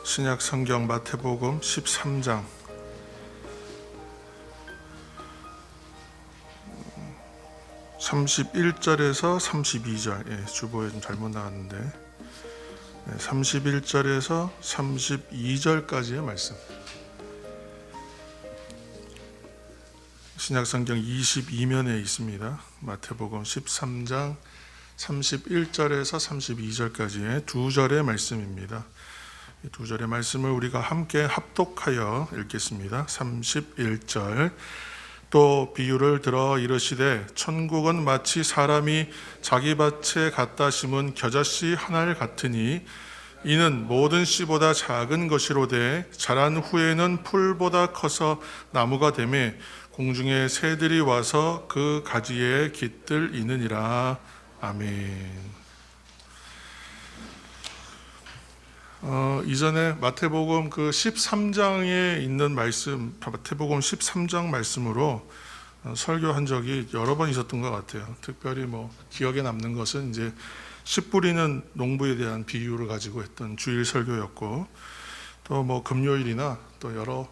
신약 성경 마태복음 13장 31절에서 32절, 주보에 좀 잘못 나왔는데 31절에서 32절까지의 말씀. 신약 성경 22면에 있습니다. 마태복음 13장 31절에서 32절까지의 두 절의 말씀입니다. 이 두 절의 말씀을 우리가 함께 합독하여 읽겠습니다. 31절. 또 비유를 들어 이르시되 천국은 마치 사람이 자기 밭에 갖다 심은 겨자씨 하나를 같으니 이는 모든 씨보다 작은 것이로되 자란 후에는 풀보다 커서 나무가 되매 공중의 새들이 와서 그 가지에 깃들이느니라. 아멘. 이전에 마태복음 그 13장에 있는 말씀, 마태복음 13장 말씀으로 설교한 적이 여러 번 있었던 것 같아요. 특별히 기억에 남는 것은 이제 씨 뿌리는 농부에 대한 비유를 가지고 했던 주일 설교였고, 또 금요일이나 또 여러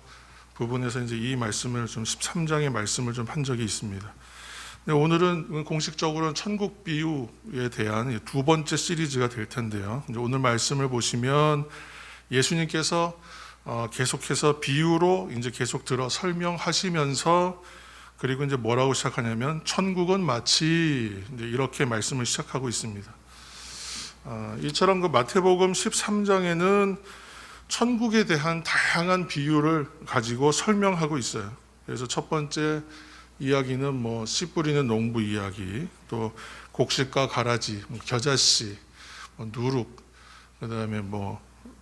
부분에서 이제 이 말씀을 좀 13장의 말씀을 좀 한 적이 있습니다. 오늘은 공식적으로는 천국 비유에 대한 두 번째 시리즈가 될 텐데요. 이제 오늘 말씀을 보시면 예수님께서 계속해서 비유로 이제 계속 들어 설명하시면서, 그리고 이제 뭐라고 시작하냐면 천국은 마치 이제 이렇게 말씀을 시작하고 있습니다. 이처럼 그 마태복음 13장에는 천국에 대한 다양한 비유를 가지고 설명하고 있어요. 그래서 첫 번째 이야기는 씨 뿌리는 농부 이야기, 또 곡식과 가라지, 겨자씨, 누룩, 그다음에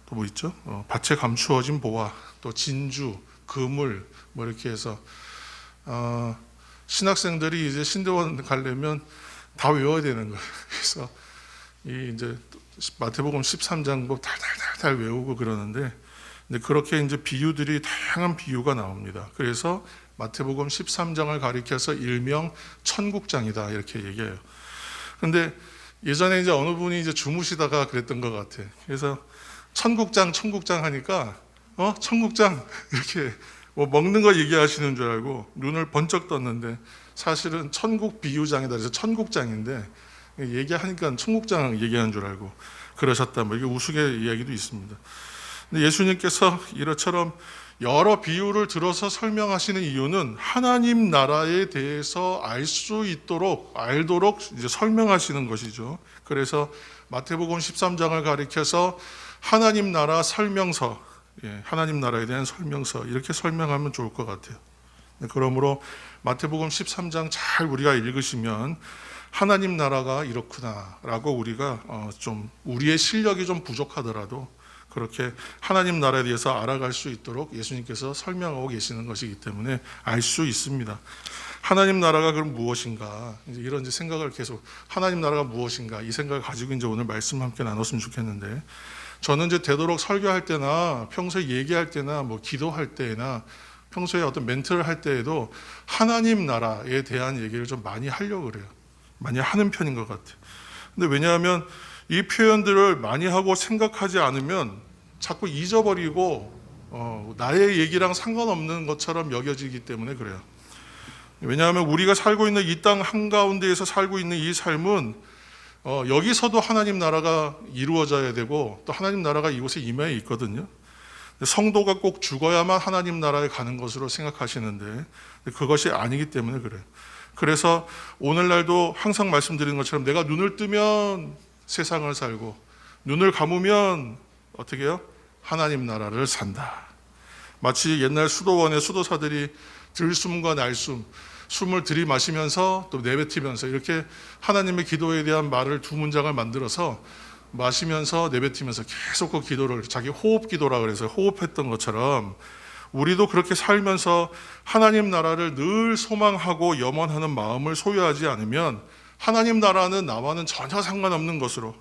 또 있죠? 밭에 감추어진 보화, 또 진주, 그물, 이렇게 해서 신학생들이 이제 신대원 가려면 다 외워야 되는 거예요. 그래서 이 이제 마태복음 13장 달달달달 외우고 그러는데, 근데 그렇게 이제 비유들이 다양한 비유가 나옵니다. 그래서 마태복음 13장을 가리켜서 일명 천국장이다 이렇게 얘기해요. 근데 예전에 이제 어느 분이 이제 주무시다가 그랬던 것 같아. 그래서 천국장 하니까 천국장 이렇게 먹는 거 얘기하시는 줄 알고 눈을 번쩍 떴는데 사실은 천국 비유장이다. 그래서 천국장인데 얘기하니까 천국장 얘기하는 줄 알고 그러셨다. 이게 우스갯 이야기도 있습니다. 근데 예수님께서 이처럼 여러 비유를 들어서 설명하시는 이유는 하나님 나라에 대해서 알도록 이제 설명하시는 것이죠. 그래서 마태복음 13장을 가리켜서 하나님 나라 설명서, 하나님 나라에 대한 설명서 이렇게 설명하면 좋을 것 같아요. 그러므로 마태복음 13장 잘 우리가 읽으시면 하나님 나라가 이렇구나라고 우리가 좀 우리의 실력이 좀 부족하더라도 그렇게 하나님 나라에 대해서 알아갈 수 있도록 예수님께서 설명하고 계시는 것이기 때문에 알 수 있습니다. 하나님 나라가 그럼 무엇인가? 이제 이런 생각을 계속, 하나님 나라가 무엇인가? 이 생각을 가지고 이제 오늘 말씀 함께 나눴으면 좋겠는데, 저는 이제 되도록 설교할 때나 평소에 얘기할 때나 기도할 때나 평소에 어떤 멘트를 할 때에도 하나님 나라에 대한 얘기를 좀 많이 하려고 그래요. 많이 하는 편인 것 같아요. 근데 왜냐하면 이 표현들을 많이 하고 생각하지 않으면 자꾸 잊어버리고 나의 얘기랑 상관없는 것처럼 여겨지기 때문에 그래요. 왜냐하면 우리가 살고 있는 이 땅 한가운데에서 살고 있는 이 삶은 여기서도 하나님 나라가 이루어져야 되고 또 하나님 나라가 이곳에 임해 있거든요. 성도가 꼭 죽어야만 하나님 나라에 가는 것으로 생각하시는데 그것이 아니기 때문에 그래요. 그래서 오늘날도 항상 말씀드리는 것처럼 내가 눈을 뜨면 세상을 살고 눈을 감으면 어떻게 해요? 하나님 나라를 산다. 마치 옛날 수도원의 수도사들이 들숨과 날숨, 숨을 들이마시면서 또 내뱉으면서 이렇게 하나님의 기도에 대한 말을 두 문장을 만들어서 마시면서 내뱉으면서 계속 그 기도를 자기 호흡 기도라 그래서 호흡했던 것처럼 우리도 그렇게 살면서 하나님 나라를 늘 소망하고 염원하는 마음을 소유하지 않으면 하나님 나라는 나와는 전혀 상관없는 것으로,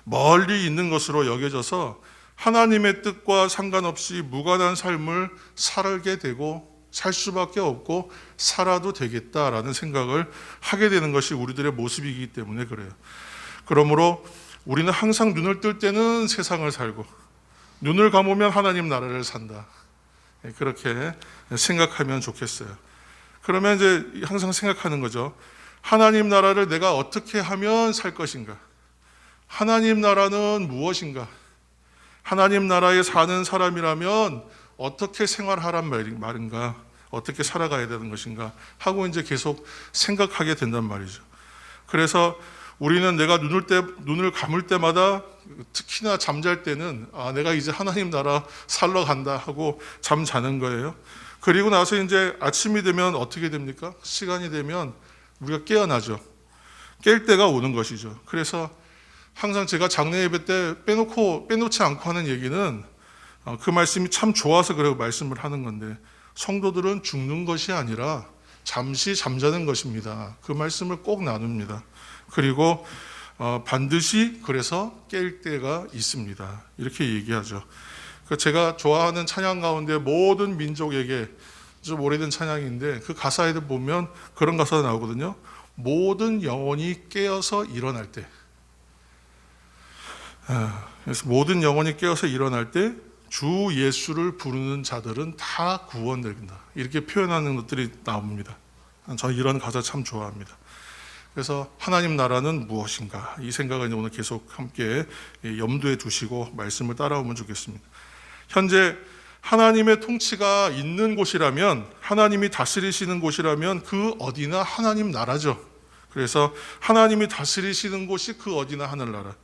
멀리 있는 것으로 여겨져서 하나님의 뜻과 상관없이 무관한 삶을 살게 되고 살 수밖에 없고 살아도 되겠다라는 생각을 하게 되는 것이 우리들의 모습이기 때문에 그래요. 그러므로 우리는 항상 눈을 뜰 때는 세상을 살고 눈을 감으면 하나님 나라를 산다. 그렇게 생각하면 좋겠어요. 그러면 이제 항상 생각하는 거죠. 하나님 나라를 내가 어떻게 하면 살 것인가? 하나님 나라는 무엇인가? 하나님 나라에 사는 사람이라면 어떻게 생활하란 말인가? 어떻게 살아가야 되는 것인가? 하고 이제 계속 생각하게 된단 말이죠. 그래서 우리는 내가 눈을 감을 때마다, 특히나 잠잘 때는 내가 이제 하나님 나라 살러 간다 하고 잠자는 거예요. 그리고 나서 이제 아침이 되면 어떻게 됩니까? 시간이 되면 우리가 깨어나죠. 깰 때가 오는 것이죠. 그래서 항상 제가 장례 예배 때 빼놓지 않고 하는 얘기는 그 말씀이 참 좋아서 그러고 말씀을 하는 건데, 성도들은 죽는 것이 아니라 잠시 잠자는 것입니다. 그 말씀을 꼭 나눕니다. 그리고 반드시 그래서 깰 때가 있습니다. 이렇게 얘기하죠. 제가 좋아하는 찬양 가운데 모든 민족에게, 좀 오래된 찬양인데 그 가사에도 보면 그런 가사가 나오거든요. 모든 영혼이 깨어서 일어날 때. 그래서 모든 영혼이 깨어서 일어날 때 주 예수를 부르는 자들은 다 구원된다. 이렇게 표현하는 것들이 나옵니다. 저는 이런 가사 참 좋아합니다. 그래서 하나님 나라는 무엇인가? 이 생각을 오늘 계속 함께 염두에 두시고 말씀을 따라오면 좋겠습니다. 현재 하나님의 통치가 있는 곳이라면, 하나님이 다스리시는 곳이라면 그 어디나 하나님 나라죠. 그래서 하나님이 다스리시는 곳이 그 어디나 하늘나라.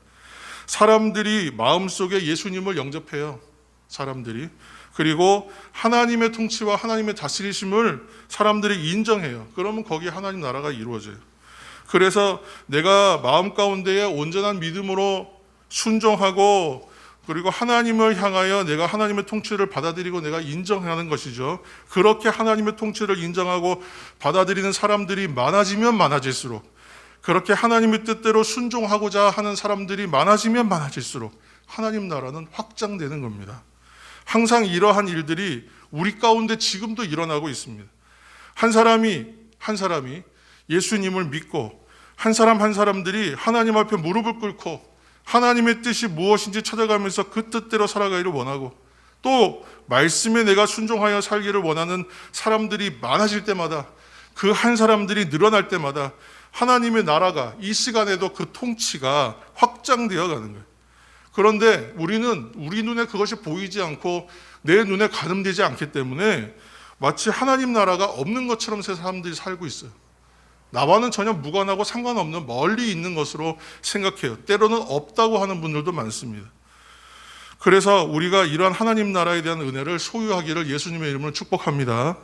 사람들이 마음속에 예수님을 영접해요. 사람들이. 그리고 하나님의 통치와 하나님의 다스리심을 사람들이 인정해요. 그러면 거기 하나님 나라가 이루어져요. 그래서 내가 마음 가운데에 온전한 믿음으로 순종하고, 그리고 하나님을 향하여 내가 하나님의 통치를 받아들이고 내가 인정하는 것이죠. 그렇게 하나님의 통치를 인정하고 받아들이는 사람들이 많아지면 많아질수록, 그렇게 하나님의 뜻대로 순종하고자 하는 사람들이 많아지면 많아질수록 하나님 나라는 확장되는 겁니다. 항상 이러한 일들이 우리 가운데 지금도 일어나고 있습니다. 한 사람이 예수님을 믿고, 한 사람들이 하나님 앞에 무릎을 꿇고 하나님의 뜻이 무엇인지 찾아가면서 그 뜻대로 살아가기를 원하고, 또 말씀에 내가 순종하여 살기를 원하는 사람들이 많아질 때마다, 그 한 사람들이 늘어날 때마다 하나님의 나라가 이 시간에도 그 통치가 확장되어 가는 거예요. 그런데 우리는 우리 눈에 그것이 보이지 않고 내 눈에 가늠되지 않기 때문에 마치 하나님 나라가 없는 것처럼 사람들이 살고 있어요. 나와는 전혀 무관하고 상관없는 멀리 있는 것으로 생각해요. 때로는 없다고 하는 분들도 많습니다. 그래서 우리가 이러한 하나님 나라에 대한 은혜를 소유하기를 예수님의 이름으로 축복합니다.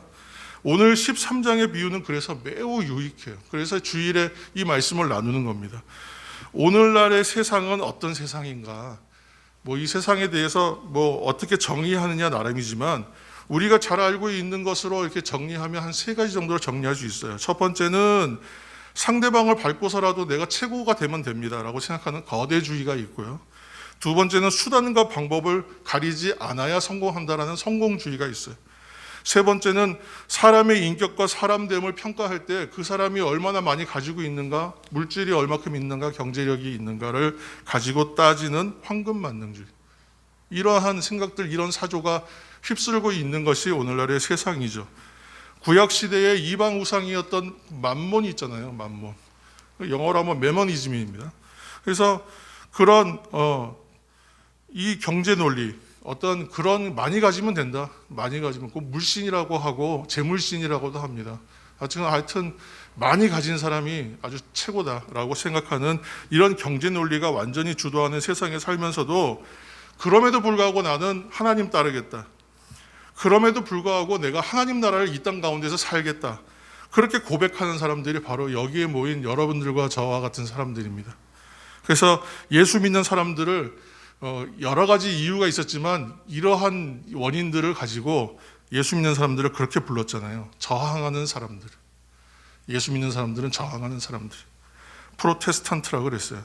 오늘 13장의 비유는 그래서 매우 유익해요. 그래서 주일에 이 말씀을 나누는 겁니다. 오늘날의 세상은 어떤 세상인가? 이 세상에 대해서 어떻게 정의하느냐 나름이지만, 우리가 잘 알고 있는 것으로 이렇게 정리하면 한 3가지 정도로 정리할 수 있어요. 첫 번째는 상대방을 밟고서라도 내가 최고가 되면 됩니다라고 생각하는 거대주의가 있고요. 두 번째는 수단과 방법을 가리지 않아야 성공한다라는 성공주의가 있어요. 세 번째는 사람의 인격과 사람됨을 평가할 때 그 사람이 얼마나 많이 가지고 있는가, 물질이 얼마큼 있는가, 경제력이 있는가를 가지고 따지는 황금만능주의. 이러한 생각들, 이런 사조가 휩쓸고 있는 것이 오늘날의 세상이죠. 구약시대의 이방 우상이었던 맘몬이 있잖아요. 맘몬. 영어로 하면 매머니즘입니다. 그래서 그런 이 경제 논리, 어떤 그런 많이 가지면 된다. 많이 가지면 그 물신이라고 하고 재물신이라고도 합니다. 하여튼 많이 가진 사람이 아주 최고다라고 생각하는 이런 경제 논리가 완전히 주도하는 세상에 살면서도, 그럼에도 불구하고 나는 하나님 따르겠다. 그럼에도 불구하고 내가 하나님 나라를 이 땅 가운데서 살겠다. 그렇게 고백하는 사람들이 바로 여기에 모인 여러분들과 저와 같은 사람들입니다. 그래서 예수 믿는 사람들을 여러 가지 이유가 있었지만 이러한 원인들을 가지고 예수 믿는 사람들을 그렇게 불렀잖아요. 저항하는 사람들. 예수 믿는 사람들은 저항하는 사람들. 프로테스탄트라고 그랬어요.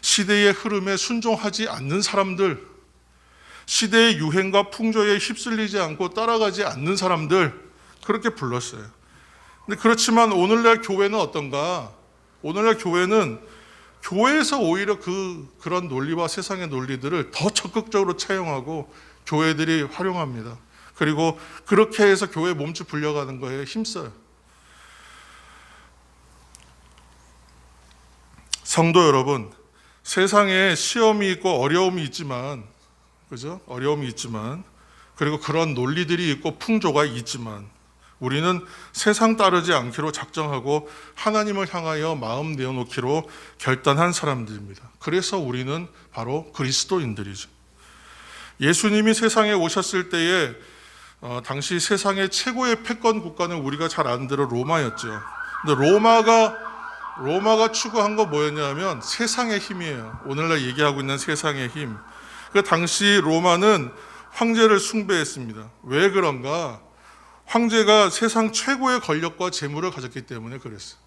시대의 흐름에 순종하지 않는 사람들, 시대의 유행과 풍조에 휩쓸리지 않고 따라가지 않는 사람들, 그렇게 불렀어요. 근데 그렇지만 오늘날 교회는 어떤가? 오늘날 교회는 교회에서 오히려 그런 논리와 세상의 논리들을 더 적극적으로 차용하고 교회들이 활용합니다. 그리고 그렇게 해서 교회 몸집 불려가는 거에 힘써요. 성도 여러분, 세상에 시험이 있고 어려움이 있지만, 그죠? 어려움이 있지만, 그리고 그런 논리들이 있고 풍조가 있지만, 우리는 세상 따르지 않기로 작정하고 하나님을 향하여 마음 내어놓기로 결단한 사람들입니다. 그래서 우리는 바로 그리스도인들이죠. 예수님이 세상에 오셨을 때에 당시 세상의 최고의 패권 국가는 우리가 잘 아는 대로 로마였죠. 근데 로마가 추구한 거 뭐였냐면 세상의 힘이에요. 오늘날 얘기하고 있는 세상의 힘. 그 당시 로마는 황제를 숭배했습니다. 왜 그런가? 황제가 세상 최고의 권력과 재물을 가졌기 때문에 그랬어요.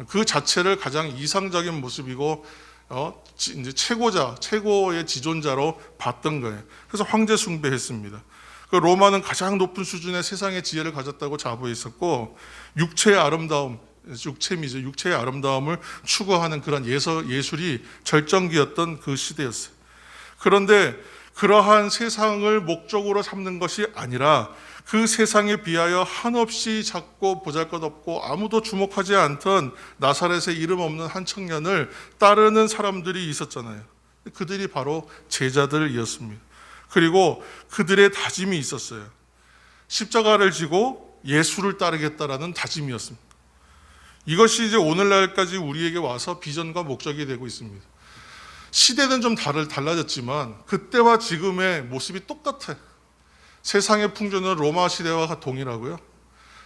그 자체를 가장 이상적인 모습이고 이제 최고의 지존자로 봤던 거예요. 그래서 황제 숭배했습니다. 그 로마는 가장 높은 수준의 세상의 지혜를 가졌다고 자부했었고 육체의 아름다움, 육체의 아름다움을 추구하는 그런 예술이 절정기였던 그 시대였어요. 그런데 그러한 세상을 목적으로 삼는 것이 아니라 그 세상에 비하여 한없이 작고 보잘것없고 아무도 주목하지 않던 나사렛의 이름 없는 한 청년을 따르는 사람들이 있었잖아요. 그들이 바로 제자들이었습니다. 그리고 그들의 다짐이 있었어요. 십자가를 지고 예수를 따르겠다라는 다짐이었습니다. 이것이 이제 오늘날까지 우리에게 와서 비전과 목적이 되고 있습니다. 시대는 좀 달라졌지만 그때와 지금의 모습이 똑같아요. 세상의 풍조는 로마 시대와 동일하고요.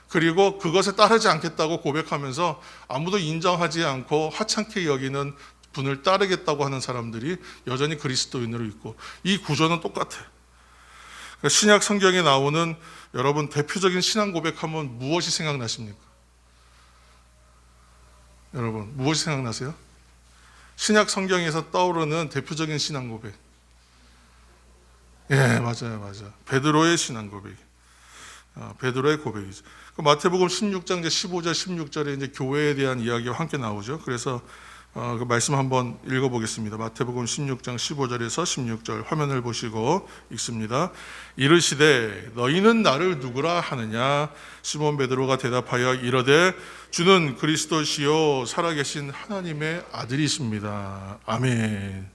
그리고 그것에 따르지 않겠다고 고백하면서 아무도 인정하지 않고 하찮게 여기는 분을 따르겠다고 하는 사람들이 여전히 그리스도인으로 있고, 이 구조는 똑같아요. 신약 성경에 나오는 여러분 대표적인 신앙 고백하면 무엇이 생각나십니까? 여러분 무엇이 생각나세요? 신약 성경에서 떠오르는 대표적인 신앙 고백. 예, 맞아요. 베드로의 신앙 고백. 베드로의 고백이죠. 마태복음 16장 15절, 16절에 이제 교회에 대한 이야기가 함께 나오죠. 그래서 그 말씀 한번 읽어보겠습니다. 마태복음 16장 15절에서 16절 화면을 보시고 읽습니다. 이르시되 너희는 나를 누구라 하느냐? 시몬 베드로가 대답하여 이르되 주는 그리스도시요 살아계신 하나님의 아들이십니다. 아멘.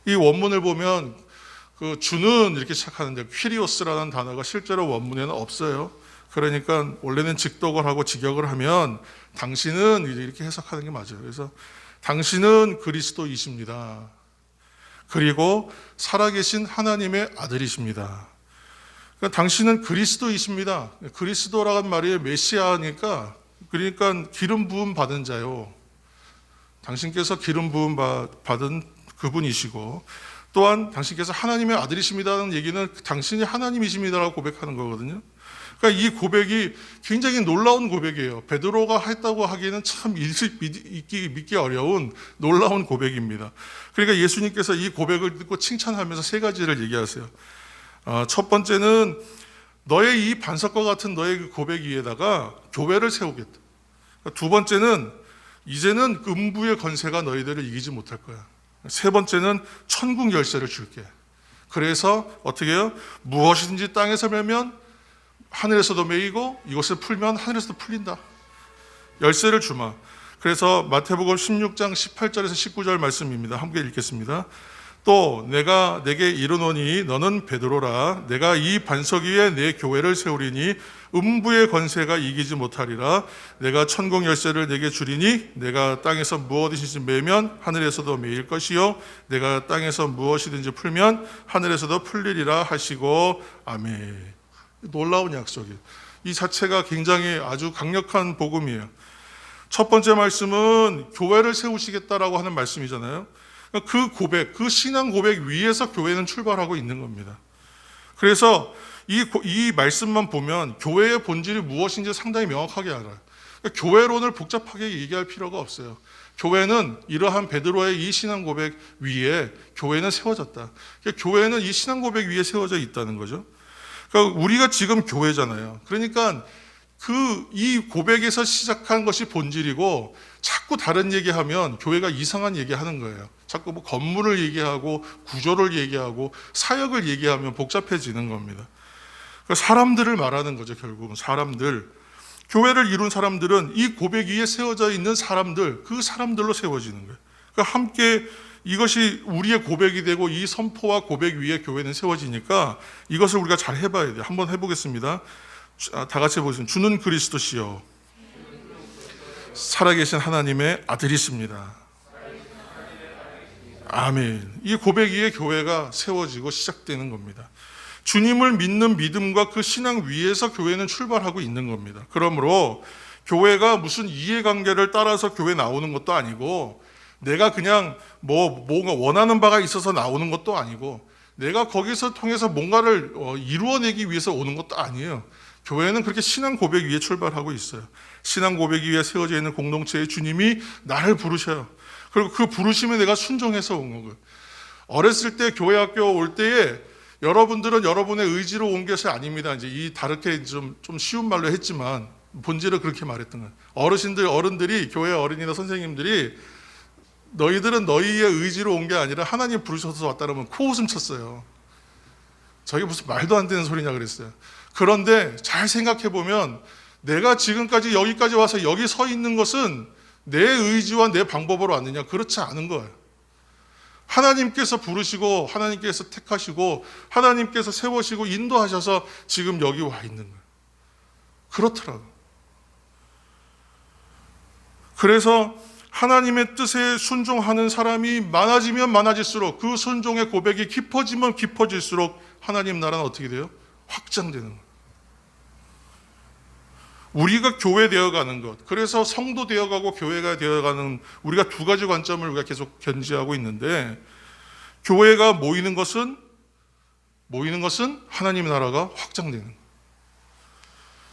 이 원문을 보면 그 주는 이렇게 시작하는데 퀴리오스라는 단어가 실제로 원문에는 없어요. 그러니까 원래는 직독을 하고 직역을 하면 당신은 이렇게 해석하는 게 맞아요. 그래서 당신은 그리스도이십니다. 그리고 살아계신 하나님의 아들이십니다. 그러니까 당신은 그리스도이십니다. 그리스도라는 말이 메시아니까, 그러니까 기름 부음 받은 자요. 당신께서 기름 부음 받은 그분이시고, 또한 당신께서 하나님의 아들이십니다는 얘기는 당신이 하나님이십니다라고 고백하는 거거든요. 그러니까 이 고백이 굉장히 놀라운 고백이에요. 베드로가 했다고 하기에는 참 믿기 어려운 놀라운 고백입니다. 그러니까 예수님께서 이 고백을 듣고 칭찬하면서 세 가지를 얘기하세요. 첫 번째는 너의 이 반석과 같은 너의 그 고백 위에다가 교회를 세우겠다. 두 번째는 이제는 음부의 권세가 너희들을 이기지 못할 거야. 세 번째는 천국 열쇠를 줄게. 그래서 어떻게 해요? 무엇이든지 땅에서 매면 하늘에서도 매이고 이것을 풀면 하늘에서도 풀린다. 열쇠를 주마. 그래서 마태복음 16장 18절에서 19절 말씀입니다. 함께 읽겠습니다. 또 내가 내게 이르노니 너는 베드로라. 내가 이 반석 위에 내 교회를 세우리니 음부의 권세가 이기지 못하리라. 내가 천국 열쇠를 내게 주리니 내가 땅에서 무엇이든지 매면 하늘에서도 매일 것이요 내가 땅에서 무엇이든지 풀면 하늘에서도 풀리리라 하시고 아멘. 놀라운 약속이에요. 이 자체가 굉장히 아주 강력한 복음이에요. 첫 번째 말씀은 교회를 세우시겠다라고 하는 말씀이잖아요. 그 고백, 그 신앙 고백 위에서 교회는 출발하고 있는 겁니다. 그래서 이 말씀만 보면 교회의 본질이 무엇인지 상당히 명확하게 알아요. 그러니까 교회론을 복잡하게 얘기할 필요가 없어요. 교회는 이러한 베드로의 이 신앙 고백 위에 교회는 세워졌다. 그러니까 교회는 이 신앙 고백 위에 세워져 있다는 거죠. 그러니까 우리가 지금 교회잖아요. 그러니까 이 고백에서 시작한 것이 본질이고, 자꾸 다른 얘기하면 교회가 이상한 얘기하는 거예요. 자꾸 뭐 건물을 얘기하고 구조를 얘기하고 사역을 얘기하면 복잡해지는 겁니다. 그러니까 사람들을 말하는 거죠. 결국은 사람들, 교회를 이룬 사람들은 이 고백 위에 세워져 있는 사람들, 그 사람들로 세워지는 거예요. 그러니까 함께 이것이 우리의 고백이 되고, 이 선포와 고백 위에 교회는 세워지니까 이것을 우리가 잘 해봐야 돼요. 한번 해보겠습니다. 다 같이 해보겠습니다. 주는 그리스도시요 살아계신 하나님의 아들이십니다. 아멘. 이 고백 위에 교회가 세워지고 시작되는 겁니다. 주님을 믿는 믿음과 그 신앙 위에서 교회는 출발하고 있는 겁니다. 그러므로 교회가 무슨 이해관계를 따라서 교회 나오는 것도 아니고, 내가 그냥 뭔가 원하는 바가 있어서 나오는 것도 아니고, 내가 거기서 통해서 뭔가를 이루어내기 위해서 오는 것도 아니에요. 교회는 그렇게 신앙 고백 위에 출발하고 있어요. 신앙 고백 위에 세워져 있는 공동체의 주님이 나를 부르셔요. 그리고 그 부르심에 내가 순종해서 온 거고요. 어렸을 때 교회 학교 올 때에 여러분들은 여러분의 의지로 온 것이 아닙니다. 이제 이 다르게 좀 쉬운 말로 했지만 본질을 그렇게 말했던 거예요. 어른들이, 교회 어른이나 선생님들이 너희들은 너희의 의지로 온 게 아니라 하나님 부르셔서 왔다 그러면 코웃음 쳤어요. 저게 무슨 말도 안 되는 소리냐 그랬어요. 그런데 잘 생각해 보면 내가 지금까지 여기까지 와서 여기 서 있는 것은 내 의지와 내 방법으로 왔느냐? 그렇지 않은 거예요. 하나님께서 부르시고, 하나님께서 택하시고, 하나님께서 세우시고 인도하셔서 지금 여기 와 있는 거예요. 그렇더라고요. 그래서 하나님의 뜻에 순종하는 사람이 많아지면 많아질수록, 그 순종의 고백이 깊어지면 깊어질수록 하나님 나라는 어떻게 돼요? 확장되는 거예요. 우리가 교회 되어가는 것, 그래서 성도 되어가고 교회가 되어가는, 우리가 두 가지 관점을 우리가 계속 견지하고 있는데, 교회가 모이는 것은 하나님 나라가 확장되는 거예요.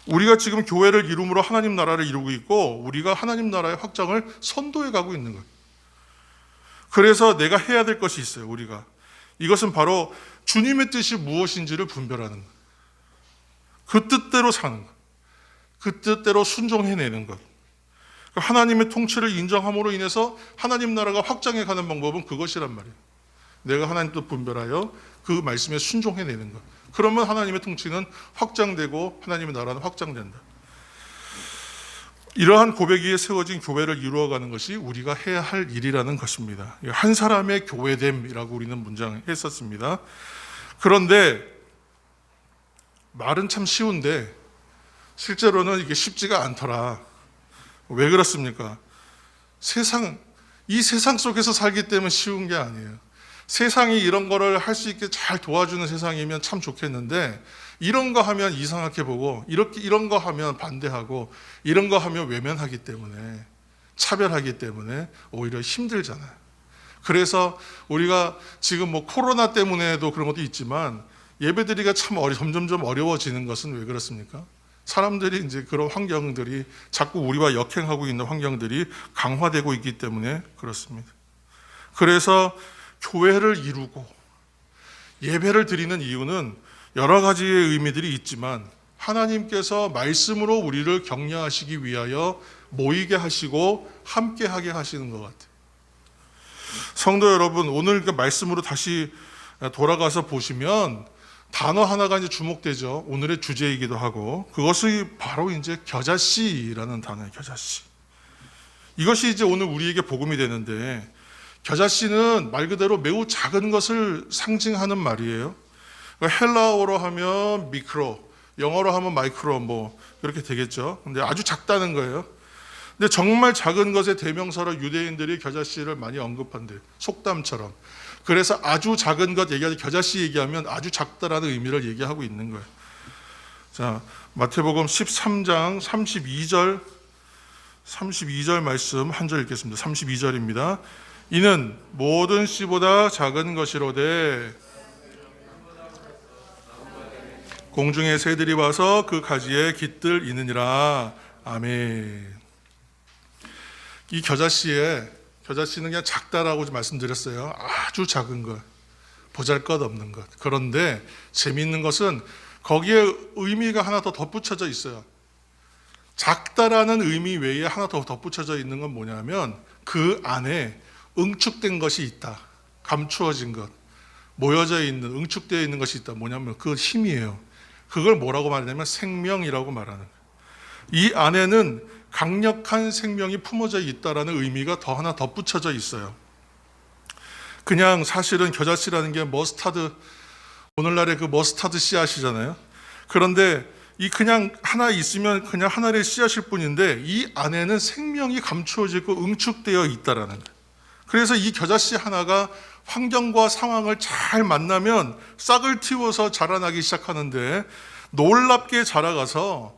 우리가 지금 교회를 이룸으로 하나님 나라를 이루고 있고, 우리가 하나님 나라의 확장을 선도해 가고 있는 거예요. 그래서 내가 해야 될 것이 있어요. 우리가 이것은 바로 주님의 뜻이 무엇인지를 분별하는 거예요. 그 뜻대로 사는 것, 그 뜻대로 순종해내는 것. 하나님의 통치를 인정함으로 인해서 하나님 나라가 확장해가는 방법은 그것이란 말이에요. 내가 하나님 뜻 분별하여 그 말씀에 순종해내는 것. 그러면 하나님의 통치는 확장되고 하나님의 나라는 확장된다. 이러한 고백 위에 세워진 교회를 이루어가는 것이 우리가 해야 할 일이라는 것입니다. 한 사람의 교회됨이라고 우리는 문장을 했었습니다. 그런데 말은 참 쉬운데 실제로는 이게 쉽지가 않더라. 왜 그렇습니까? 이 세상 속에서 살기 때문에 쉬운 게 아니에요. 세상이 이런 거를 할 수 있게 잘 도와주는 세상이면 참 좋겠는데, 이런 거 하면 이상하게 보고, 이런 거 하면 반대하고, 이런 거 하면 외면하기 때문에, 차별하기 때문에 오히려 힘들잖아요. 그래서 우리가 지금 코로나 때문에도 그런 것도 있지만, 예배드리기가 참 점점점 어려워지는 것은 왜 그렇습니까? 사람들이 이제 그런 환경들이 자꾸 우리와 역행하고 있는 환경들이 강화되고 있기 때문에 그렇습니다. 그래서 교회를 이루고 예배를 드리는 이유는 여러 가지의 의미들이 있지만, 하나님께서 말씀으로 우리를 격려하시기 위하여 모이게 하시고 함께 하게 하시는 것 같아요. 성도 여러분, 오늘 그 말씀으로 다시 돌아가서 보시면 단어 하나가 이제 주목되죠. 오늘의 주제이기도 하고, 그것이 바로 이제 겨자씨라는 단어예요. 겨자씨. 이것이 이제 오늘 우리에게 복음이 되는데, 겨자씨는 말 그대로 매우 작은 것을 상징하는 말이에요. 그러니까 헬라어로 하면 미크로, 영어로 하면 마이크로 그렇게 되겠죠. 근데 아주 작다는 거예요. 근데 정말 작은 것의 대명사로 유대인들이 겨자씨를 많이 언급한대요. 속담처럼. 그래서 아주 작은 것 얘기하지, 겨자씨 얘기하면 아주 작다라는 의미를 얘기하고 있는 거예요. 자, 마태복음 13장 32절 말씀 한 절 읽겠습니다. 32절입니다. 이는 모든 씨보다 작은 것이로되 공중의 새들이 와서 그 가지에 깃들 이느니라. 아멘. 이 겨자씨는 그냥 작다라고 말씀드렸어요. 아주 작은 것, 보잘것없는 것. 그런데 재미있는 것은 거기에 의미가 하나 더 덧붙여져 있어요. 작다라는 의미 외에 하나 더 덧붙여져 있는 건 뭐냐면 그 안에 응축된 것이 있다. 감추어진 것, 모여져 있는, 응축되어 있는 것이 있다. 뭐냐면 그 힘이에요. 그걸 뭐라고 말하냐면 생명이라고 말하는 거예요. 이 안에는 강력한 생명이 품어져 있다라는 의미가 더 하나 덧붙여져 있어요. 그냥 사실은 겨자씨라는 게 머스타드, 오늘날의 그 머스타드 씨앗이잖아요. 그런데 이 그냥 하나 있으면 그냥 하나의 씨앗일 뿐인데 이 안에는 생명이 감추어지고 응축되어 있다라는 거예요. 그래서 이 겨자씨 하나가 환경과 상황을 잘 만나면 싹을 틔워서 자라나기 시작하는데 놀랍게 자라가서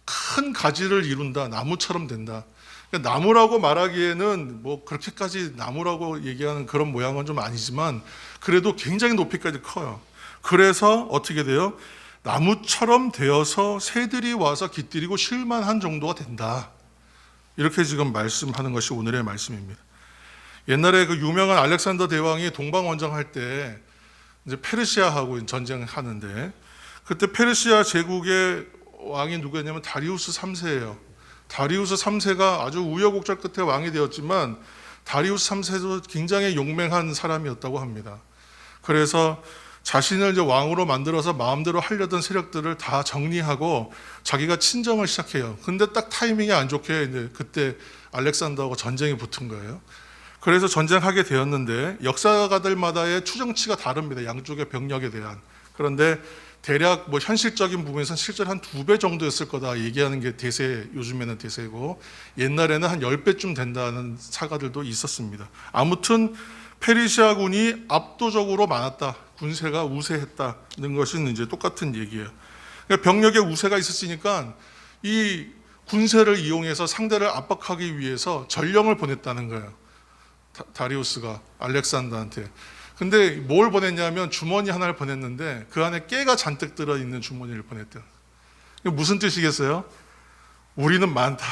큰 가지를 이룬다. 나무처럼 된다. 그러니까 나무라고 말하기에는 뭐 그렇게까지 나무라고 얘기하는 그런 모양은 좀 아니지만 그래도 굉장히 높이까지 커요. 그래서 어떻게 돼요? 나무처럼 되어서 새들이 와서 깃들이고 쉴만한 정도가 된다. 이렇게 지금 말씀하는 것이 오늘의 말씀입니다. 옛날에 그 유명한 알렉산더 대왕이 동방원정할 때 이제 페르시아하고 전쟁하는데 그때 페르시아 제국의 왕이 누구였냐면 다리우스 3세예요. 다리우스 3세가 아주 우여곡절 끝에 왕이 되었지만 다리우스 3세도 굉장히 용맹한 사람이었다고 합니다. 그래서 자신을 이제 왕으로 만들어서 마음대로 하려던 세력들을 다 정리하고 자기가 친정을 시작해요. 근데 딱 타이밍이 안 좋게 이제 그때 알렉산더하고 전쟁이 붙은 거예요. 그래서 전쟁하게 되었는데 역사가들마다의 추정치가 다릅니다. 양쪽의 병력에 대한. 그런데 대략 뭐 현실적인 부분에서는 실제로 한 2배 정도였을 거다 얘기하는 게 대세, 요즘에는 대세고 옛날에는 한 10배쯤 된다는 사가들도 있었습니다. 아무튼 페르시아군이 압도적으로 많았다. 군세가 우세했다는 것은 이제 똑같은 얘기예요. 그러니까 병력에 우세가 있었으니까 이 군세를 이용해서 상대를 압박하기 위해서 전령을 보냈다는 거예요. 다리우스가 알렉산더한테. 근데 뭘 보냈냐면 주머니 하나를 보냈는데 그 안에 깨가 잔뜩 들어있는 주머니를 보냈대요. 무슨 뜻이겠어요? 우리는 많다.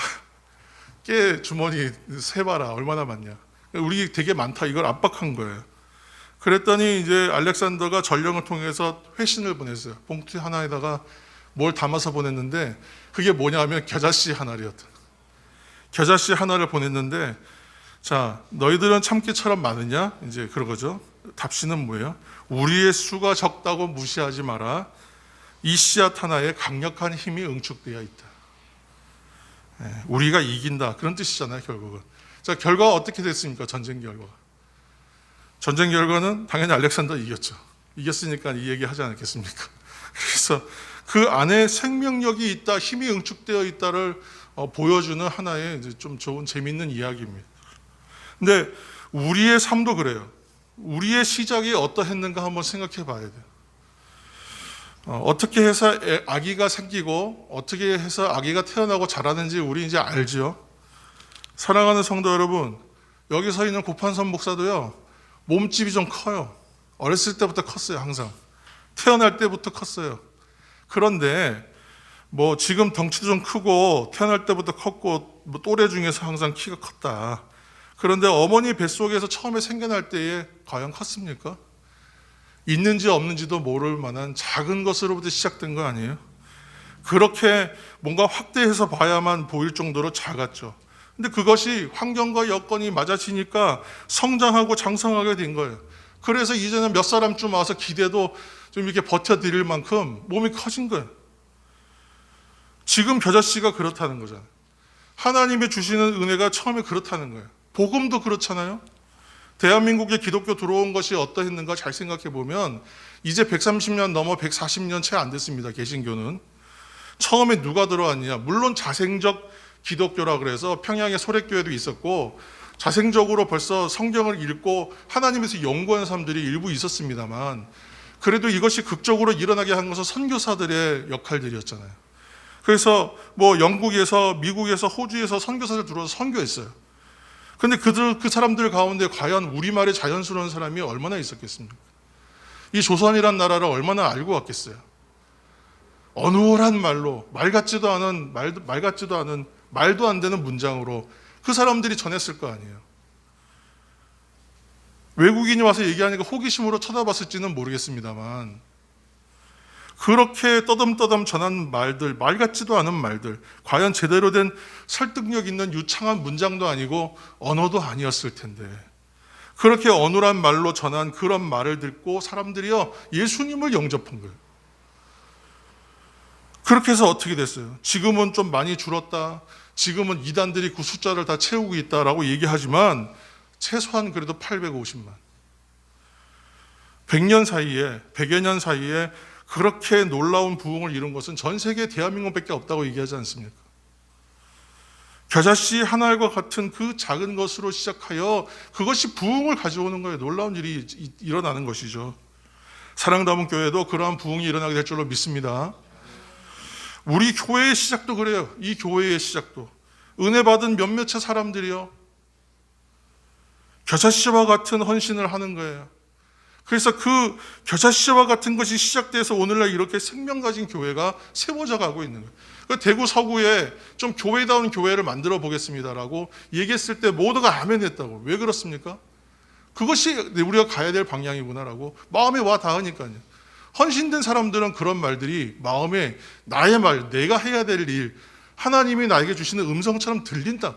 깨 주머니 세봐라. 얼마나 많냐. 우리 되게 많다. 이걸 압박한 거예요. 그랬더니 이제 알렉산더가 전령을 통해서 회신을 보냈어요. 봉투 하나에다가 뭘 담아서 보냈는데 그게 뭐냐면 겨자씨 하나였다. 겨자씨 하나를 보냈는데 자, 너희들은 참깨처럼 많으냐? 이제 그러거죠. 답시는 뭐예요? 우리의 수가 적다고 무시하지 마라. 이 씨앗 하나에 강력한 힘이 응축되어 있다. 우리가 이긴다. 그런 뜻이잖아요, 결국은. 자, 결과가 어떻게 됐습니까? 전쟁 결과가. 전쟁 결과는 당연히 알렉산더 이겼죠. 이겼으니까 이 얘기 하지 않겠습니까? 그래서 그 안에 생명력이 있다, 힘이 응축되어 있다를 보여주는 하나의 이제 좀 좋은 재미있는 이야기입니다. 근데 우리의 삶도 그래요. 우리의 시작이 어떠했는가 한번 생각해 봐야 돼요. 어떻게 해서 아기가 생기고 어떻게 해서 아기가 태어나고 자라는지 우리 이제 알죠. 사랑하는 성도 여러분, 여기 서 있는 고판선 목사도요, 몸집이 좀 커요. 어렸을 때부터 컸어요, 항상. 태어날 때부터 컸어요. 그런데 뭐 지금 덩치도 좀 크고 태어날 때부터 컸고 뭐 또래 중에서 항상 키가 컸다. 그런데 어머니 뱃속에서 처음에 생겨날 때에 과연 컸습니까? 있는지 없는지도 모를 만한 작은 것으로부터 시작된 거 아니에요? 그렇게 뭔가 확대해서 봐야만 보일 정도로 작았죠. 근데 그것이 환경과 여건이 맞아지니까 성장하고 장성하게 된 거예요. 그래서 이제는 몇 사람쯤 와서 기대도 좀 이렇게 버텨드릴 만큼 몸이 커진 거예요. 지금 겨자씨가 그렇다는 거잖아요. 하나님의 주시는 은혜가 처음에 그렇다는 거예요. 복음도 그렇잖아요. 대한민국에 기독교 들어온 것이 어떠했는가 잘 생각해 보면 이제 130년 넘어 140년 채 안 됐습니다. 개신교는. 처음에 누가 들어왔느냐. 물론 자생적 기독교라 그래서 평양에 소래교회도 있었고 자생적으로 벌써 성경을 읽고 하나님에서 연구하는 사람들이 일부 있었습니다만 그래도 이것이 극적으로 일어나게 한 것은 선교사들의 역할들이었잖아요. 그래서 뭐 영국에서 미국에서 호주에서 선교사들 들어와서 선교했어요. 근데 그 사람들 가운데 과연 우리말이 자연스러운 사람이 얼마나 있었겠습니까? 이 조선이란 나라를 얼마나 알고 왔겠어요? 어눌한 말로 말 같지도 않은 말도 안 되는 문장으로 그 사람들이 전했을 거 아니에요. 외국인이 와서 얘기하니까 호기심으로 쳐다봤을지는 모르겠습니다만 그렇게 떠듬떠듬 전한 말들, 말 같지도 않은 말들, 과연 제대로 된 설득력 있는 유창한 문장도 아니고 언어도 아니었을 텐데, 그렇게 어눌한 말로 전한 그런 말을 듣고 사람들이요 예수님을 영접한 거예요. 그렇게 해서 어떻게 됐어요? 지금은 좀 많이 줄었다, 지금은 이단들이 그 숫자를 다 채우고 있다라고 얘기하지만 최소한 그래도 850만, 100년 사이에, 100여 년 사이에 그렇게 놀라운 부흥을 이룬 것은 전 세계 대한민국밖에 없다고 얘기하지 않습니까? 겨자씨 한 알과 같은 그 작은 것으로 시작하여 그것이 부흥을 가져오는 거예요. 놀라운 일이 일어나는 것이죠. 사랑담은 교회도 그러한 부흥이 일어나게 될 줄로 믿습니다. 우리 교회의 시작도 그래요. 이 교회의 시작도 은혜 받은 몇몇의 사람들이요 겨자씨와 같은 헌신을 하는 거예요. 그래서 그 겨자씨와 같은 것이 시작돼서 오늘날 이렇게 생명 가진 교회가 세워져 가고 있는 거예요. 그 대구 서구에 좀 교회다운 교회를 만들어 보겠습니다라고 얘기했을 때 모두가 아멘 했다고. 왜 그렇습니까? 그것이 우리가 가야 될 방향이구나라고 마음에 와 닿으니까요. 헌신된 사람들은 그런 말들이 마음에 나의 말, 내가 해야 될 일, 하나님이 나에게 주시는 음성처럼 들린다.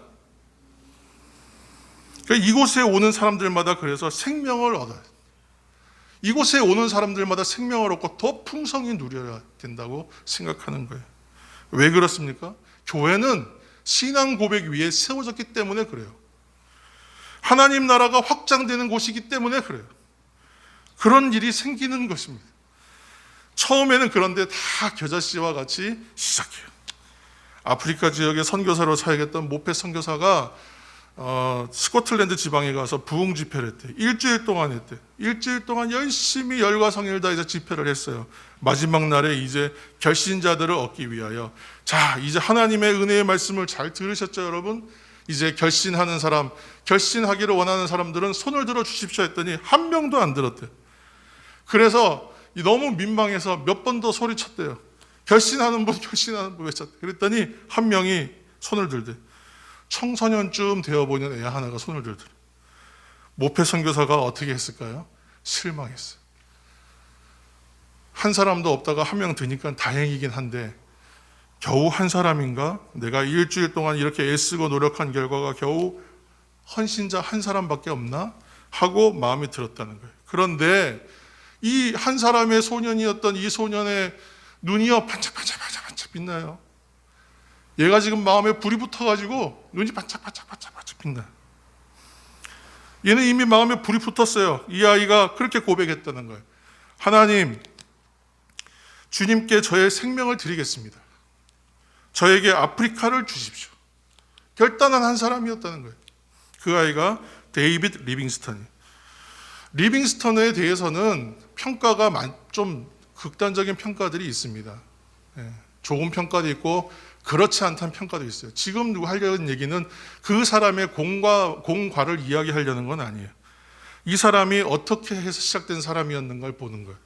그러니까 이곳에 오는 사람들마다 그래서 생명을 얻어요. 이곳에 오는 사람들마다 생명을 얻고 더 풍성히 누려야 된다고 생각하는 거예요. 왜 그렇습니까? 교회는 신앙 고백 위에 세워졌기 때문에 그래요. 하나님 나라가 확장되는 곳이기 때문에 그래요. 그런 일이 생기는 것입니다. 처음에는 그런데 다 겨자씨와 같이 시작해요. 아프리카 지역의 선교사로 사역했던 모페 선교사가 스코틀랜드 지방에 가서 부흥 집회를 했대. 일주일 동안 했대. 일주일 동안 열심히 열과 성의를 다해서 집회를 했어요. 마지막 날에 이제 결신자들을 얻기 위하여, 자 이제 하나님의 은혜의 말씀을 잘 들으셨죠 여러분? 이제 결신하는 사람, 결신하기를 원하는 사람들은 손을 들어 주십시오 했더니 한 명도 안 들었대. 그래서 너무 민망해서 몇 번 더 소리쳤대요. 결신하는 분 외쳤대. 그랬더니 한 명이 손을 들대. 청소년쯤 되어보는 애 하나가 손을 들더래. 모페 선교사가 어떻게 했을까요? 실망했어요. 한 사람도 없다가 한 명 드니까 다행이긴 한데 겨우 한 사람인가? 내가 일주일 동안 이렇게 애쓰고 노력한 결과가 겨우 헌신자 한 사람밖에 없나? 하고 마음이 들었다는 거예요. 그런데 이 한 사람의 소년이었던 이 소년의 눈이요 반짝반짝 빛나요. 얘가 지금 마음에 불이 붙어가지고 눈이 반짝반짝 빛나요. 얘는 이미 마음에 불이 붙었어요. 이 아이가 그렇게 고백했다는 거예요. 하나님, 주님께 저의 생명을 드리겠습니다. 저에게 아프리카를 주십시오. 결단한 한 사람이었다는 거예요. 그 아이가 데이빗 리빙스턴이에요. 리빙스턴에 대해서는 평가가 좀 극단적인 평가들이 있습니다. 좋은 평가도 있고 그렇지 않다는 평가도 있어요. 지금 누구 하려는 얘기는 그 사람의 공과를 이야기하려는 건 아니에요. 이 사람이 어떻게 해서 시작된 사람이었는 걸 보는 거예요.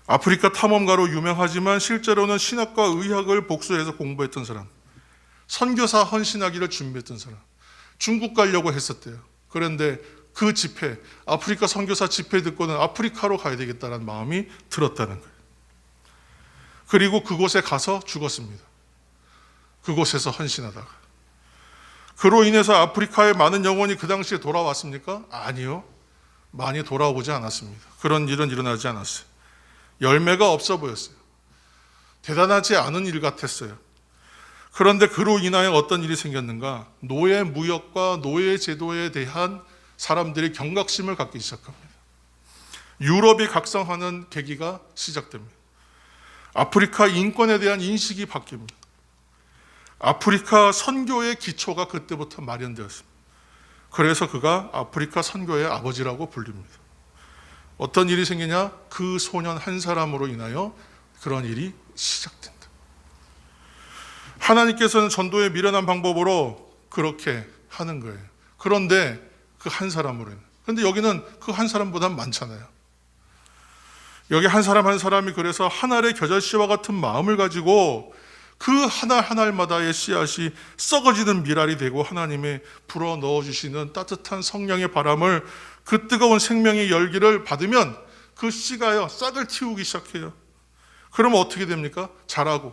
아프리카 탐험가로 유명하지만 실제로는 신학과 의학을 복수해서 공부했던 사람, 선교사 헌신하기를 준비했던 사람, 중국 가려고 했었대요. 그런데 그 집회, 아프리카 선교사 집회 듣고는 아프리카로 가야 되겠다는 마음이 들었다는 거예요. 그리고 그곳에 가서 죽었습니다. 그곳에서 헌신하다가. 그로 인해서 아프리카의 많은 영혼이 그 당시에 돌아왔습니까? 아니요. 많이 돌아오지 않았습니다. 그런 일은 일어나지 않았어요. 열매가 없어 보였어요. 대단하지 않은 일 같았어요. 그런데 그로 인하여 어떤 일이 생겼는가? 노예 무역과 노예 제도에 대한 사람들이 경각심을 갖기 시작합니다. 유럽이 각성하는 계기가 시작됩니다. 아프리카 인권에 대한 인식이 바뀝니다. 아프리카 선교의 기초가 그때부터 마련되었습니다. 그래서 그가 아프리카 선교의 아버지라고 불립니다. 어떤 일이 생기냐? 그 소년 한 사람으로 인하여 그런 일이 시작된다. 하나님께서는 전도에 미련한 방법으로 그렇게 하는 거예요. 그런데 그 한 사람으로는. 그런데 여기는 그 한 사람보다 많잖아요. 여기 한 사람 한 사람이 그래서 한 알의 겨자씨와 같은 마음을 가지고 그 한 알 한 알마다의 씨앗이 썩어지는 미랄이 되고 하나님의 불어 넣어주시는 따뜻한 성령의 바람을, 그 뜨거운 생명의 열기를 받으면 그 씨가요 싹을 틔우기 시작해요. 그러면 어떻게 됩니까? 자라서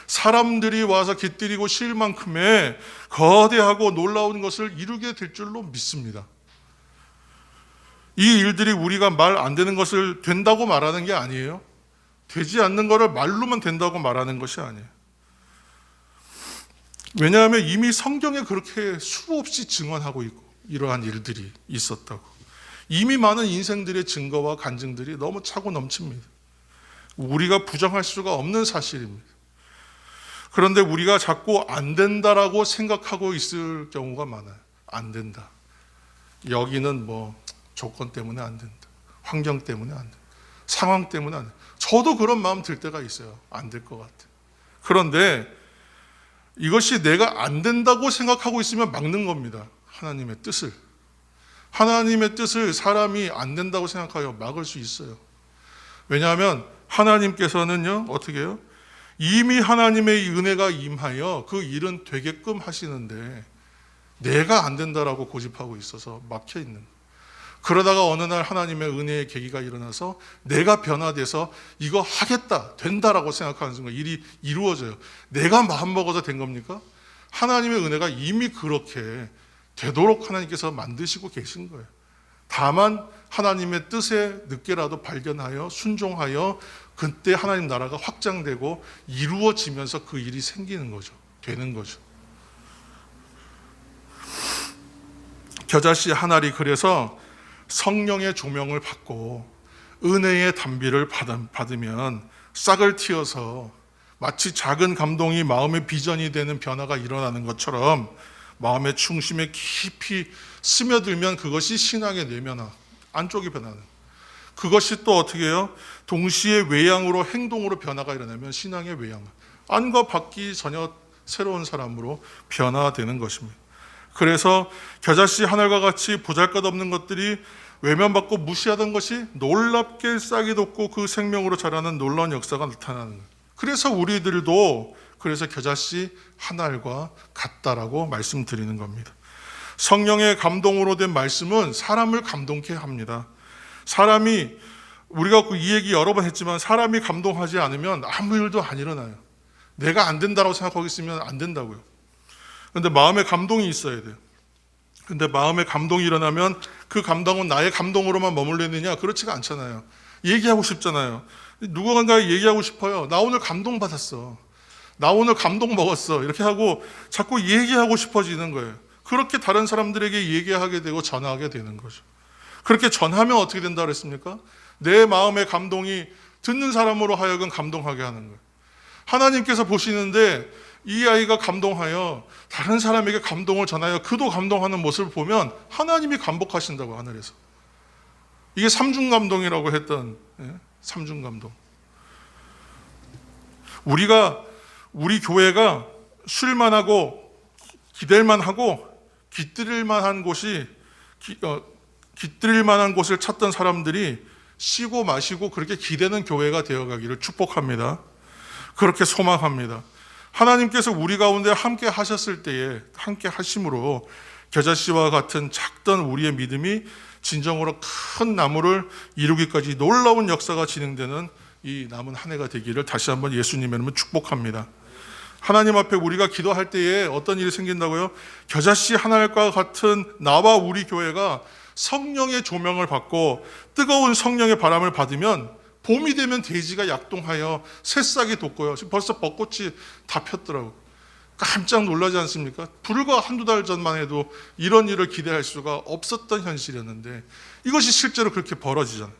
사람들이 와서 깃들이고 실 만큼의 거대하고 놀라운 것을 이루게 될 줄로 믿습니다. 이 일들이 우리가 말 안 되는 것을 된다고 말하는 게 아니에요. 되지 않는 것을 말로만 된다고 말하는 것이 아니에요. 왜냐하면 이미 성경에 그렇게 수없이 증언하고 있고 이러한 일들이 있었다고. 이미 많은 인생들의 증거와 간증들이 너무 차고 넘칩니다. 우리가 부정할 수가 없는 사실입니다. 그런데 우리가 자꾸 안 된다라고 생각하고 있을 경우가 많아요. 안 된다. 여기는 뭐 조건 때문에 안 된다. 환경 때문에 안 된다. 상황 때문에 안 된다. 저도 그런 마음 들 때가 있어요. 안 될 것 같아요. 그런데 이것이 내가 안 된다고 생각하고 있으면 막는 겁니다. 하나님의 뜻을. 하나님의 뜻을 사람이 안 된다고 생각하여 막을 수 있어요. 왜냐하면 하나님께서는요, 어떻게 해요? 이미 하나님의 은혜가 임하여 그 일은 되게끔 하시는데 내가 안 된다라고 고집하고 있어서 막혀 있는 거예요. 그러다가 어느 날 하나님의 은혜의 계기가 일어나서 내가 변화돼서 이거 하겠다, 된다라고 생각하는 순간 일이 이루어져요. 내가 마음먹어서 된 겁니까? 하나님의 은혜가 이미 그렇게 되도록 하나님께서 만드시고 계신 거예요. 다만 하나님의 뜻에 늦게라도 발견하여 순종하여 그때 하나님 나라가 확장되고 이루어지면서 그 일이 생기는 거죠. 되는 거죠. 겨자씨 한 알이 그래서 성령의 조명을 받고 은혜의 담비를 받으면 싹을 틔어서 마치 작은 감동이 마음의 비전이 되는 변화가 일어나는 것처럼 마음의 중심에 깊이 스며들면 그것이 신앙의 내면화, 안쪽이 변하는. 그것이 또 어떻게 해요? 동시에 외양으로 행동으로 변화가 일어나면 신앙의 외양, 안과 밖이 전혀 새로운 사람으로 변화되는 것입니다. 그래서 겨자씨 하늘과 같이 보잘것없는 것들이 외면받고 무시하던 것이 놀랍게 싹이 돋고 그 생명으로 자라는 놀라운 역사가 나타나는 거예요. 그래서 우리들도 그래서 겨자씨 한 알과 같다라고 말씀드리는 겁니다. 성령의 감동으로 된 말씀은 사람을 감동케 합니다. 사람이 우리가 이 얘기 여러 번 했지만 사람이 감동하지 않으면 아무 일도 안 일어나요. 내가 안 된다고 생각하고 있으면 안 된다고요. 그런데 마음에 감동이 있어야 돼요. 근데 마음에 감동이 일어나면 그 감동은 나의 감동으로만 머물러 있느냐? 그렇지가 않잖아요. 얘기하고 싶잖아요. 누군가에 얘기하고 싶어요. 나 오늘 감동 받았어. 나 오늘 감동 먹었어. 이렇게 하고 자꾸 얘기하고 싶어지는 거예요. 그렇게 다른 사람들에게 얘기하게 되고 전하게 되는 거죠. 그렇게 전하면 어떻게 된다 그랬습니까? 내 마음의 감동이 듣는 사람으로 하여금 감동하게 하는 거예요. 하나님께서 보시는데 이 아이가 감동하여 다른 사람에게 감동을 전하여 그도 감동하는 모습을 보면 하나님이 감복하신다고, 하늘에서. 이게 삼중감동이라고 했던, 삼중감동. 우리 교회가 쉴만하고 기댈만하고 깃들일만한 곳을 찾던 사람들이 쉬고 마시고 그렇게 기대는 교회가 되어가기를 축복합니다. 그렇게 소망합니다. 하나님께서 우리 가운데 함께 하셨을 때에 함께 하심으로 겨자씨와 같은 작던 우리의 믿음이 진정으로 큰 나무를 이루기까지 놀라운 역사가 진행되는 이 남은 한 해가 되기를 다시 한번 예수님의 이름으로 축복합니다. 하나님 앞에 우리가 기도할 때에 어떤 일이 생긴다고요? 겨자씨 하나과 같은 나와 우리 교회가 성령의 조명을 받고 뜨거운 성령의 바람을 받으면 봄이 되면 대지가 약동하여 새싹이 돋고요. 지금 벌써 벚꽃이 다 폈더라고요. 깜짝 놀라지 않습니까? 불과 한두 달 전만 해도 이런 일을 기대할 수가 없었던 현실이었는데 이것이 실제로 그렇게 벌어지잖아요.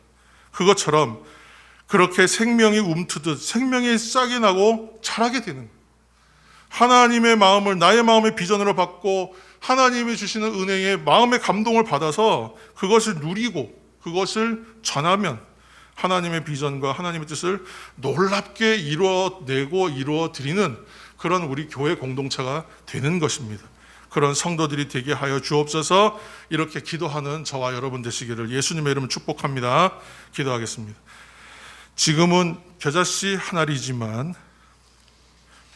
그것처럼 그렇게 생명이 움트듯 생명의 싹이 나고 자라게 되는 거예요. 하나님의 마음을 나의 마음의 비전으로 받고 하나님이 주시는 은혜에 마음의 감동을 받아서 그것을 누리고 그것을 전하면 하나님의 비전과 하나님의 뜻을 놀랍게 이루어내고 이루어드리는 그런 우리 교회 공동체가 되는 것입니다. 그런 성도들이 되게 하여 주옵소서. 이렇게 기도하는 저와 여러분 되시기를 예수님의 이름으로 축복합니다. 기도하겠습니다. 지금은 겨자씨 한 알이지만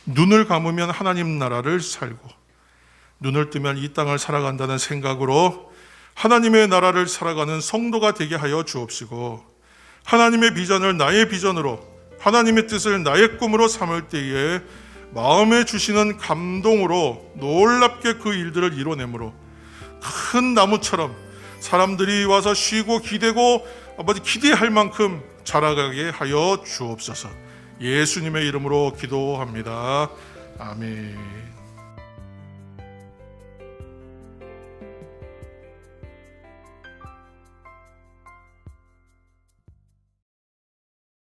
눈을 감으면 하나님 나라를 살고 눈을 뜨면 이 땅을 살아간다는 생각으로 하나님의 나라를 살아가는 성도가 되게 하여 주옵시고 하나님의 비전을 나의 비전으로, 하나님의 뜻을 나의 꿈으로 삼을 때에 마음에 주시는 감동으로 놀랍게 그 일들을 이뤄내므로 큰 나무처럼 사람들이 와서 쉬고 기대고 아버지 기대할 만큼 자라가게 하여 주옵소서. 예수님의 이름으로 기도합니다. 아멘.